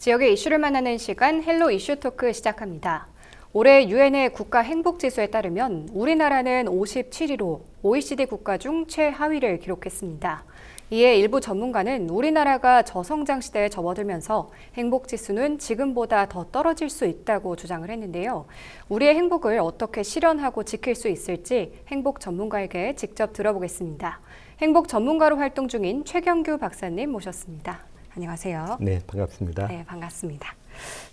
지역의 이슈를 만나는 시간 헬로 이슈 토크 시작합니다. 올해 유엔의 국가 행복지수에 따르면 우리나라는 57위로 OECD 국가 중 최하위를 기록했습니다. 이에 일부 전문가는 우리나라가 저성장 시대에 접어들면서 행복지수는 지금보다 더 떨어질 수 있다고 주장을 했는데요. 우리의 행복을 어떻게 실현하고 지킬 수 있을지 행복 전문가에게 직접 들어보겠습니다. 행복 전문가로 활동 중인 최경규 박사님 모셨습니다. 안녕하세요. 네, 반갑습니다. 네, 반갑습니다.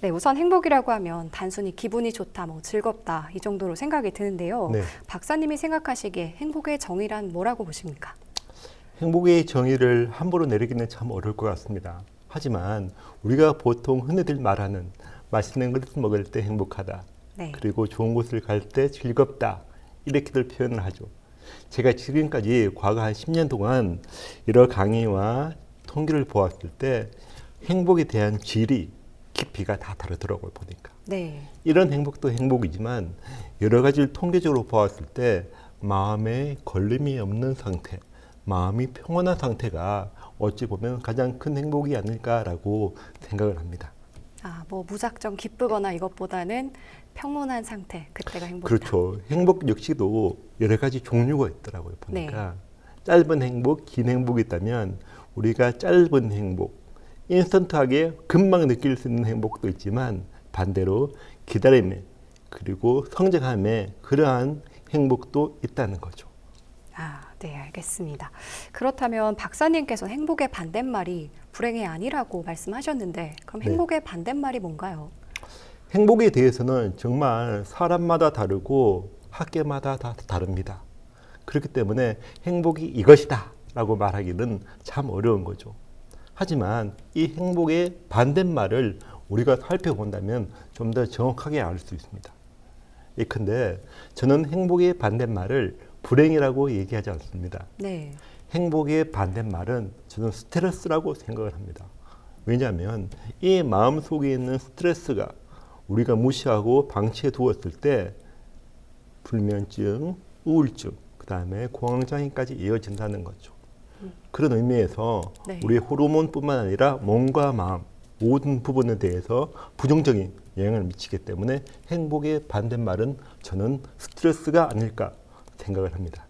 네, 우선 행복이라고 하면 단순히 기분이 좋다, 즐겁다 이 정도로 생각이 드는데요. 네. 박사님이 생각하시기에 행복의 정의란 뭐라고 보십니까? 행복의 정의를 함부로 내리기는 참 어려울 것 같습니다. 하지만 우리가 보통 흔히들 말하는 맛있는 것을 먹을 때 행복하다. 네. 그리고 좋은 곳을 갈 때 즐겁다. 이렇게들 표현을 하죠. 제가 지금까지 과거 한 10년 동안 여러 강의와 통계를 보았을 때 행복에 대한 질이 깊이가 다 다르더라고요, 보니까. 네. 이런 행복도 행복이지만 여러 가지를 통계적으로 보았을 때 마음에 걸림이 없는 상태, 마음이 평온한 상태가 어찌 보면 가장 큰 행복이 아닐까라고 생각을 합니다. 무작정 기쁘거나 이것보다는 평온한 상태, 그때가 행복이다. 그렇죠. 행복 역시도 여러 가지 종류가 있더라고요, 보니까. 네. 짧은 행복, 긴 행복이 있다면 우리가 짧은 행복, 인스턴트하게 금방 느낄 수 있는 행복도 있지만 반대로 기다림에 그리고 성장함에 그러한 행복도 있다는 거죠. 네, 알겠습니다. 그렇다면 박사님께서 행복의 반대말이 불행이 아니라고 말씀하셨는데 그럼 행복의 반대말이 뭔가요? 행복에 대해서는 정말 사람마다 다르고 학계마다 다 다릅니다. 그렇기 때문에 행복이 이것이다 라고 말하기는 참 어려운 거죠. 하지만 이 행복의 반대말을 우리가 살펴본다면 좀 더 정확하게 알 수 있습니다. 예컨대 저는 행복의 반대말을 불행이라고 얘기하지 않습니다. 네. 행복의 반대말은 저는 스트레스라고 생각을 합니다. 왜냐하면 이 마음속에 있는 스트레스가 우리가 무시하고 방치해 두었을 때 불면증, 우울증, 그 다음에 공황장애까지 이어진다는 거죠. 그런 의미에서 네. 우리의 호르몬뿐만 아니라 몸과 마음 모든 부분에 대해서 부정적인 영향을 미치기 때문에 행복의 반대말은 저는 스트레스가 아닐까 생각을 합니다.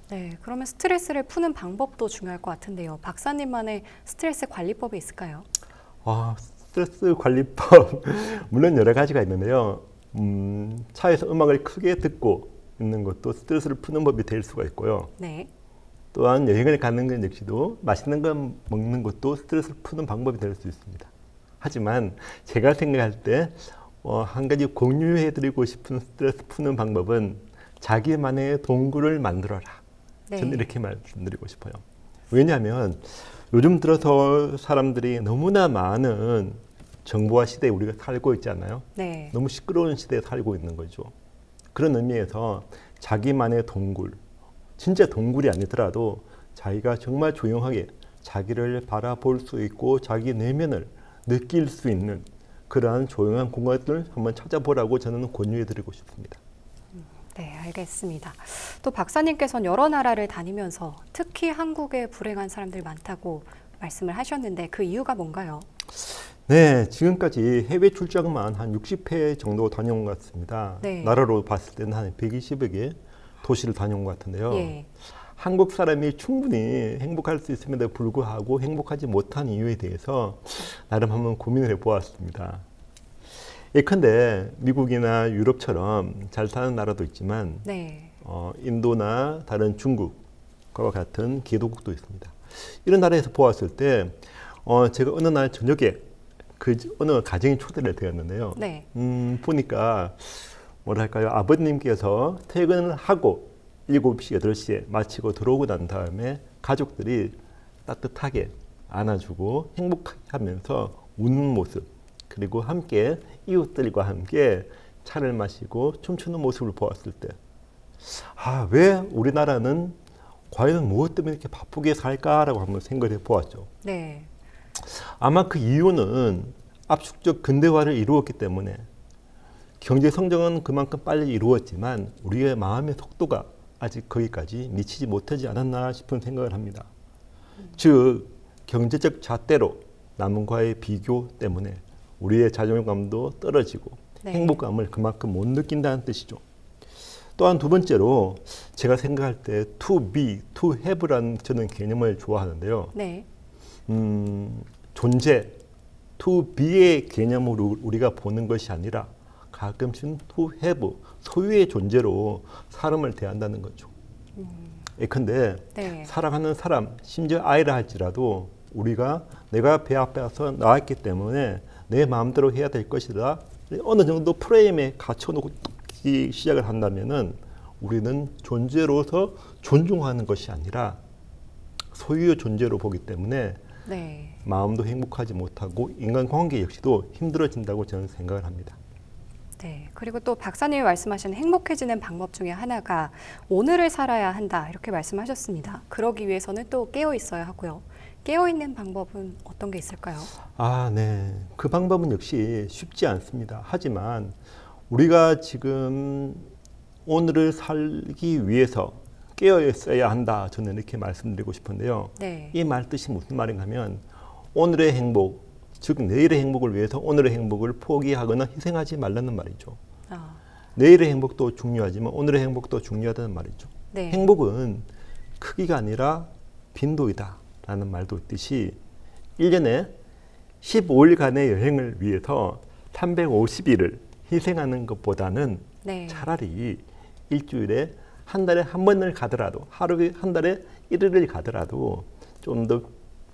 네, 그러면 스트레스를 푸는 방법도 중요할 것 같은데요. 박사님만의 스트레스 관리법이 있을까요? 스트레스 관리법 물론 여러 가지가 있는데요. 차에서 음악을 크게 듣고 있는 것도 스트레스를 푸는 법이 될 수가 있고요. 네. 또한 여행을 가는 것 역시도 맛있는 거 먹는 것도 스트레스를 푸는 방법이 될 수 있습니다. 하지만 제가 생각할 때 한 가지 공유해드리고 싶은 스트레스 푸는 방법은 자기만의 동굴을 만들어라. 네. 저는 이렇게 말씀드리고 싶어요. 왜냐하면 요즘 들어서 사람들이 너무나 많은 정보화 시대에 우리가 살고 있지 않나요? 네. 너무 시끄러운 시대에 살고 있는 거죠. 그런 의미에서 자기만의 동굴, 진짜 동굴이 아니더라도 자기가 정말 조용하게 자기를 바라볼 수 있고 자기 내면을 느낄 수 있는 그러한 조용한 공간을 한번 찾아보라고 저는 권유해드리고 싶습니다. 네, 알겠습니다. 또 박사님께서는 여러 나라를 다니면서 특히 한국에 불행한 사람들이 많다고 말씀을 하셨는데 그 이유가 뭔가요? 네, 지금까지 해외 출장만 한 60회 정도 다녀온 것 같습니다. 네. 나라로 봤을 때는 한 120여 개 도시를 다녀온 것 같은데요. 예. 한국 사람이 충분히 행복할 수 있음에도 불구하고 행복하지 못한 이유에 대해서 나름 한번 고민을 해보았습니다. 예컨대 미국이나 유럽처럼 잘 사는 나라도 있지만 네. 인도나 다른 중국과 같은 개도국도 있습니다. 이런 나라에서 보았을 때 제가 어느 날 저녁에 그 어느 가정에 초대를 되었는데요. 네. 보니까 뭐랄까요, 아버님께서 퇴근을 하고 7시, 8시에 마치고 들어오고 난 다음에 가족들이 따뜻하게 안아주고 행복하게 하면서 웃는 모습, 그리고 함께 이웃들과 함께 차를 마시고 춤추는 모습을 보았을 때 왜 우리나라는 과연 무엇 때문에 이렇게 바쁘게 살까라고 한번 생각을 해보았죠. 네. 아마 그 이유는 압축적 근대화를 이루었기 때문에 경제 성장은 그만큼 빨리 이루었지만 우리의 마음의 속도가 아직 거기까지 미치지 못하지 않았나 싶은 생각을 합니다. 즉 경제적 잣대로 남과의 비교 때문에 우리의 자존감도 떨어지고 네. 행복감을 그만큼 못 느낀다는 뜻이죠. 또한 두 번째로 제가 생각할 때 to be, to have라는 저는 개념을 좋아하는데요. 네. 존재, to be의 개념으로 우리가 보는 것이 아니라 가끔씩 to have, 소유의 존재로 사람을 대한다는 거죠. 예컨대 네. 사랑하는 사람, 심지어 아이라 할지라도 우리가 내가 배 앞에서 나왔기 때문에 내 마음대로 해야 될 것이다. 어느 정도 프레임에 갇혀놓고 시작을 한다면은 우리는 존재로서 존중하는 것이 아니라 소유의 존재로 보기 때문에 네. 마음도 행복하지 못하고 인간관계 역시도 힘들어진다고 저는 생각을 합니다. 네. 그리고 또 박사님이 말씀하신 행복해지는 방법 중에 하나가 오늘을 살아야 한다 이렇게 말씀하셨습니다. 그러기 위해서는 또 깨어 있어야 하고요. 깨어 있는 방법은 어떤 게 있을까요? 아, 네. 그 방법은 역시 쉽지 않습니다. 하지만 우리가 지금 오늘을 살기 위해서 깨어 있어야 한다. 저는 이렇게 말씀드리고 싶은데요. 네. 이 말 뜻이 무슨 말인가 하면 오늘의 행복, 즉 내일의 행복을 위해서 오늘의 행복을 포기하거나 희생하지 말라는 말이죠. 아, 내일의 행복도 중요하지만 오늘의 행복도 중요하다는 말이죠. 네. 행복은 크기가 아니라 빈도이다 라는 말도 있듯이 1년에 15일간의 여행을 위해서 350일을 희생하는 것보다는 네. 차라리 일주일에 한 달에 한 번을 가더라도 하루에 한 달에 1일을 가더라도 좀 더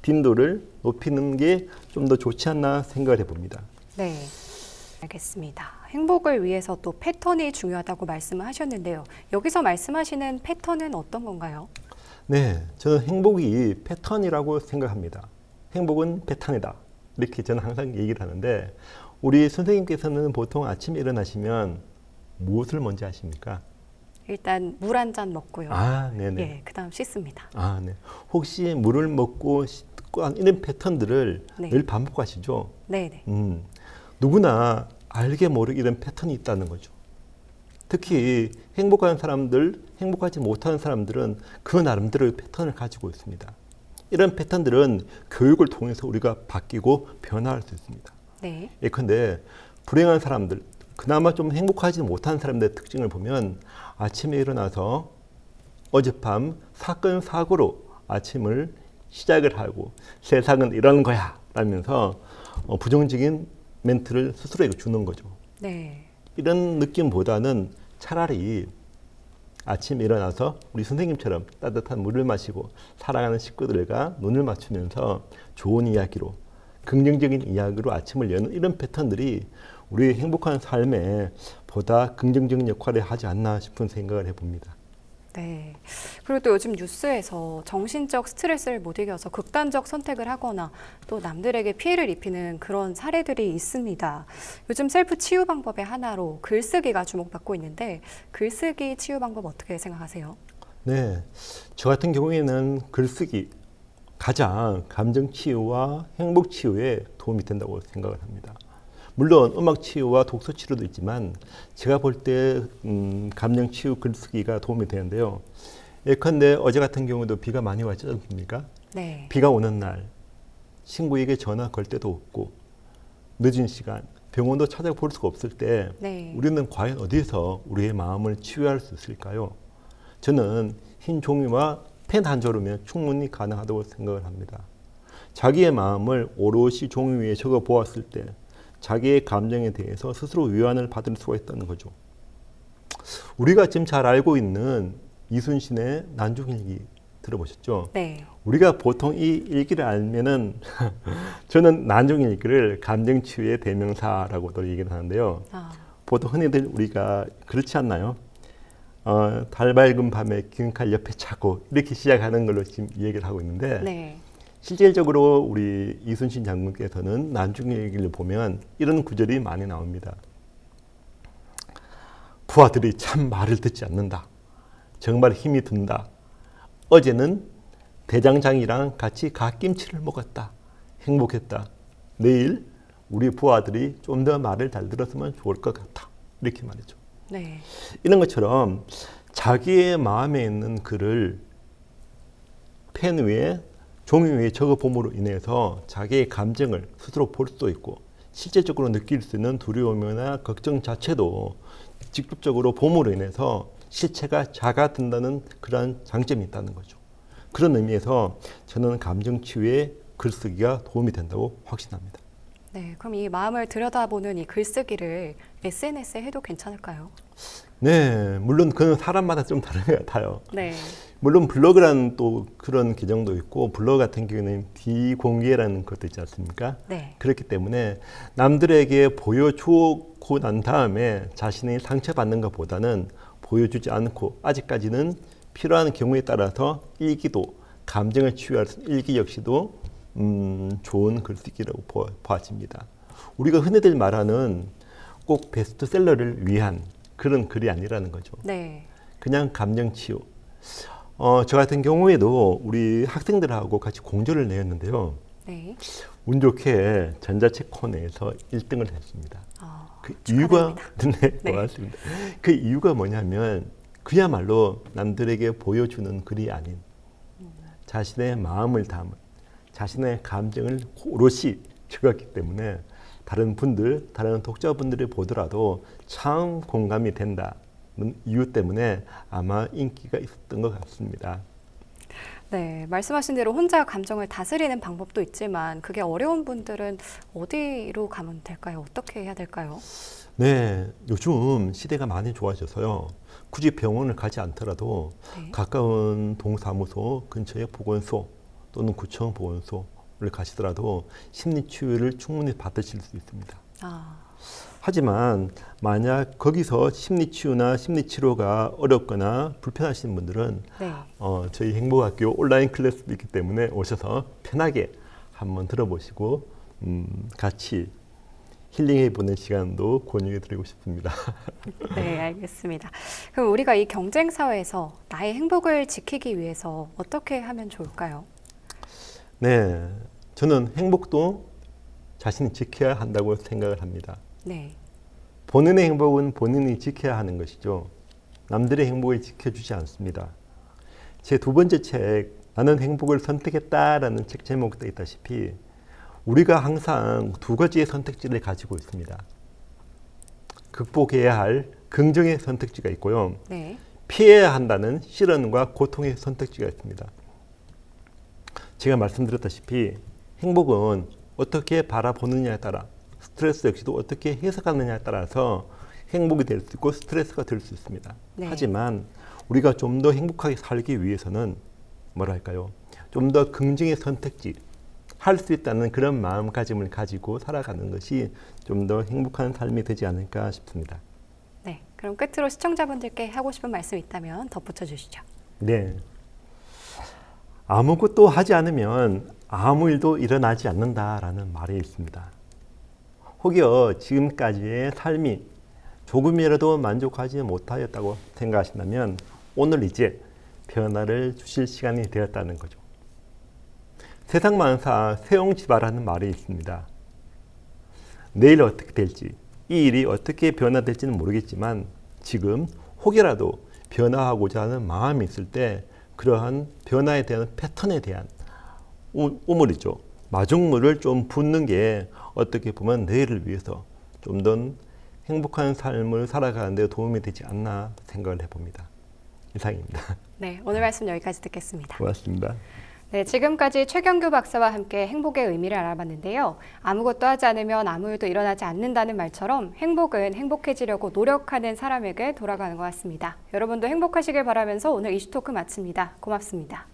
빈도를 높이는 게 좀 더 좋지 않나 생각을 해봅니다. 네. 알겠습니다. 행복을 위해서 또 패턴이 중요하다고 말씀을 하셨는데요. 여기서 말씀하시는 패턴은 어떤 건가요? 네, 저는 행복이 패턴이라고 생각합니다. 행복은 패턴이다. 이렇게 저는 항상 얘기를 하는데 우리 선생님께서는 보통 아침에 일어나시면 무엇을 먼저 하십니까? 일단 물 한 잔 먹고요. 아, 네네. 예, 그다음 씻습니다. 아, 네. 혹시 물을 먹고 씻고 이런 패턴들을 네. 늘 반복하시죠? 네, 네. 누구나 알게 모르게 이런 패턴이 있다는 거죠. 특히 행복한 사람들, 행복하지 못하는 사람들은 그 나름대로의 패턴을 가지고 있습니다. 이런 패턴들은 교육을 통해서 우리가 바뀌고 변화할 수 있습니다. 네. 예컨대 불행한 사람들, 그나마 좀 행복하지 못한 사람들의 특징을 보면 아침에 일어나서 어젯밤 사건 사고로 아침을 시작을 하고 세상은 이런 거야 라면서 부정적인 멘트를 스스로에게 주는 거죠. 네. 이런 느낌보다는 차라리 아침에 일어나서 우리 선생님처럼 따뜻한 물을 마시고 사랑하는 식구들과 눈을 맞추면서 좋은 이야기로 긍정적인 이야기로 아침을 여는 이런 패턴들이 우리의 행복한 삶에 보다 긍정적인 역할을 하지 않나 싶은 생각을 해봅니다. 네. 그리고 또 요즘 뉴스에서 정신적 스트레스를 못 이겨서 극단적 선택을 하거나 또 남들에게 피해를 입히는 그런 사례들이 있습니다. 요즘 셀프 치유 방법의 하나로 글쓰기가 주목받고 있는데 글쓰기 치유 방법 어떻게 생각하세요? 네, 저 같은 경우에는 글쓰기 가장 감정 치유와 행복 치유에 도움이 된다고 생각을 합니다. 물론 음악 치유와 독서 치료도 있지만 제가 볼 때 감정 치유 글쓰기가 도움이 되는데요. 예컨대 어제 같은 경우도 비가 많이 왔지 않습니까? 네. 비가 오는 날 친구에게 전화 걸 때도 없고 늦은 시간 병원도 찾아볼 수가 없을 때 네. 우리는 과연 어디에서 우리의 마음을 치유할 수 있을까요? 저는 흰 종이와 펜 한 조르면 충분히 가능하다고 생각을 합니다. 자기의 마음을 오롯이 종이 위에 적어 보았을 때 자기의 감정에 대해서 스스로 위안을 받을 수가 있다는 거죠. 우리가 지금 잘 알고 있는 이순신의 난중일기 들어보셨죠? 네. 우리가 보통 이 일기를 알면은 저는 난중일기를 감정치유의 대명사라고도 얘기를 하는데요. 아, 보통 흔히들 우리가 그렇지 않나요? 달 밝은 밤에 기흥칼 옆에 차고 이렇게 시작하는 걸로 지금 얘기를 하고 있는데 네. 실질적으로 우리 이순신 장군께서는 난중일기를 보면 이런 구절이 많이 나옵니다. 부하들이 참 말을 듣지 않는다. 정말 힘이 든다. 어제는 대장장이랑 같이 갓김치를 먹었다. 행복했다. 내일 우리 부하들이 좀 더 말을 잘 들었으면 좋을 것 같아. 이렇게 말이죠. 네. 이런 것처럼 자기의 마음에 있는 글을 펜 위에 종이 위에 적어 봄으로 인해서 자기의 감정을 스스로 볼 수도 있고 실제적으로 느낄 수 있는 두려움이나 걱정 자체도 직접적으로 봄으로 인해서 실체가 작아든다는 그러한 장점이 있다는 거죠. 그런 의미에서 저는 감정 치유에 글쓰기가 도움이 된다고 확신합니다. 네, 그럼 이 마음을 들여다보는 이 글쓰기를 SNS에 해도 괜찮을까요? 네, 물론 그건 사람마다 좀 다른 것 같아요. 네, 물론 블로그라는 또 그런 계정도 있고 블로그 같은 경우는 비공개라는 것도 있지 않습니까? 네, 그렇기 때문에 남들에게 보여주고 난 다음에 자신이 상처받는 것보다는 보여주지 않고 아직까지는 필요한 경우에 따라서 일기도 감정을 치유할 수 있는 일기 역시도 좋은 글쓰기라고 보아집니다. 우리가 흔히들 말하는 꼭 베스트셀러를 위한 그런 글이 아니라는 거죠. 네, 그냥 감정 치유. 저 같은 경우에도 우리 학생들하고 같이 공조를 내었는데요. 네. 운 좋게 전자책 코너에서 1등을 했습니다. 그 축하드립니다. 이유가 네, 네. 고맙습니다. 그 이유가 뭐냐면 그야말로 남들에게 보여주는 글이 아닌 자신의 마음을 담은 자신의 감정을 오롯이 적었기 때문에 다른 분들, 다른 독자분들이 보더라도 참 공감이 된다는 이유 때문에 아마 인기가 있었던 것 같습니다. 네, 말씀하신 대로 혼자 감정을 다스리는 방법도 있지만 그게 어려운 분들은 어디로 가면 될까요? 어떻게 해야 될까요? 네, 요즘 시대가 많이 좋아져서요. 굳이 병원을 가지 않더라도 네. 가까운 동사무소 근처의 보건소 또는 구청 보건소를 가시더라도 심리치유를 충분히 받으실 수 있습니다. 아, 하지만 만약 거기서 심리치유나 심리치료가 어렵거나 불편하신 분들은 네. 저희 행복학교 온라인 클래스도 있기 때문에 오셔서 편하게 한번 들어보시고 같이 힐링해 보는 시간도 권유해 드리고 싶습니다. 네, 알겠습니다. 그럼 우리가 이 경쟁 사회에서 나의 행복을 지키기 위해서 어떻게 하면 좋을까요? 네, 저는 행복도 자신이 지켜야 한다고 생각을 합니다. 네, 본인의 행복은 본인이 지켜야 하는 것이죠. 남들의 행복을 지켜주지 않습니다. 제 두 번째 책, 나는 행복을 선택했다라는 책 제목도 있다시피 우리가 항상 두 가지의 선택지를 가지고 있습니다. 극복해야 할 긍정의 선택지가 있고요. 네, 피해야 한다는 실현과 고통의 선택지가 있습니다. 제가 말씀드렸다시피 행복은 어떻게 바라보느냐에 따라 스트레스 역시도 어떻게 해석하느냐에 따라서 행복이 될 수 있고 스트레스가 될 수 있습니다. 네. 하지만 우리가 좀 더 행복하게 살기 위해서는 뭐랄까요? 좀 더 긍정의 선택지, 할 수 있다는 그런 마음가짐을 가지고 살아가는 것이 좀 더 행복한 삶이 되지 않을까 싶습니다. 네. 그럼 끝으로 시청자분들께 하고 싶은 말씀 있다면 덧붙여 주시죠. 네. 아무것도 하지 않으면 아무 일도 일어나지 않는다라는 말이 있습니다. 혹여 지금까지의 삶이 조금이라도 만족하지 못하였다고 생각하신다면 오늘 이제 변화를 주실 시간이 되었다는 거죠. 세상 만사 세옹지마라는 말이 있습니다. 내일 어떻게 될지, 이 일이 어떻게 변화될지는 모르겠지만 지금 혹여라도 변화하고자 하는 마음이 있을 때 그러한 변화에 대한 패턴에 대한 우물이죠. 마중물을 좀 붓는 게 어떻게 보면 내일을 위해서 좀 더 행복한 삶을 살아가는 데 도움이 되지 않나 생각을 해봅니다. 이상입니다. 네, 오늘 말씀 여기까지 듣겠습니다. 고맙습니다. 네, 지금까지 최경규 박사와 함께 행복의 의미를 알아봤는데요. 아무것도 하지 않으면 아무 일도 일어나지 않는다는 말처럼 행복은 행복해지려고 노력하는 사람에게 돌아가는 것 같습니다. 여러분도 행복하시길 바라면서 오늘 이슈토크 마칩니다. 고맙습니다.